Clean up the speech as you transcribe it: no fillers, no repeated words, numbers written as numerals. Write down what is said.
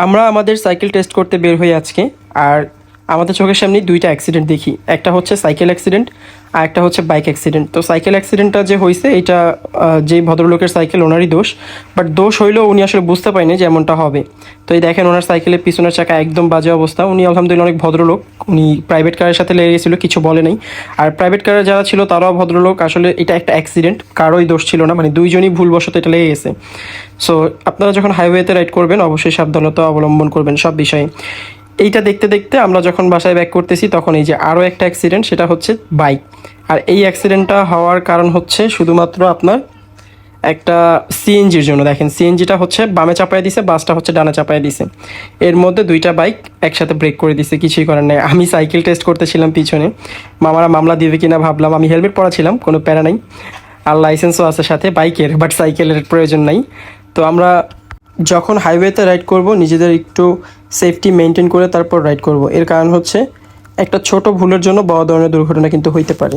আমরা আমাদের cycle test করতে বের হই আজকে। আর আমাদের চোখের সামনে দুইটা অ্যাক্সিডেন্ট দেখি, একটা হচ্ছে সাইকেল অ্যাক্সিডেন্ট আর একটা হচ্ছে বাইক অ্যাক্সিডেন্ট। তো সাইকেল অ্যাক্সিডেন্টটা যে হয়েছে এটা যেই ভদ্রলোকের সাইকেল ওনারই দোষ, বাট দোষ হইলেও উনি আসলে বুঝতে পারেনি যে এমনটা হবে। তো এই দেখেন ওনার সাইকেলের পিছনের চাকা একদম বাজে অবস্থা। উনি আলহামদুলিল্লাহ অনেক ভদ্রলোক, উনি প্রাইভেট কারের সাথে লেগে গেছিলো, কিছু বলে নাই। আর প্রাইভেট কারে যারা ছিল তারাও ভদ্রলোক। আসলে এটা একটা অ্যাক্সিডেন্ট, কারোই দোষ ছিল না, মানে দুইজনই ভুলবশত এটা লেগে গেছে। সো আপনারা যখন হাইওয়েতে রাইড করবেন অবশ্যই সাবধানতা অবলম্বন করবেন সব বিষয়ে। এইটা দেখতে দেখতে আমরা যখন বাসায় ব্যাক করতেছি তখন এই যে আরও একটা অ্যাক্সিডেন্ট, সেটা হচ্ছে বাইক। আর এই অ্যাক্সিডেন্টটা হওয়ার কারণ হচ্ছে শুধুমাত্র আপনার একটা সিএনজির জন্য। দেখেন সিএনজিটা হচ্ছে বামে চাপায় দিছে, বাসটা হচ্ছে ডানে চাপায় দিছে। এর মধ্যে দুইটা বাইক একসাথে ব্রেক করে দিছে, কিছুই করার নেই। আমি সাইকেল টেস্ট করতেছিলাম পিছনে, মামারা মামলা দিবে কিনা ভাবলাম। আমি হেলমেট পরা ছিলাম, কোনো প্যারা নাই, আর লাইসেন্সও আছে সাথে বাইকের, বাট সাইকেলের প্রয়োজন নাই। তো আমরা যখন হাইওয়েতে রাইড করব নিজেদের একটু সেফটি মেনটেন করে তারপর রাইড করব। এর কারণ হচ্ছে একটা ছোট ভুলের জন্য বড় ধরনের দুর্ঘটনা কিন্তু হইতে পারে।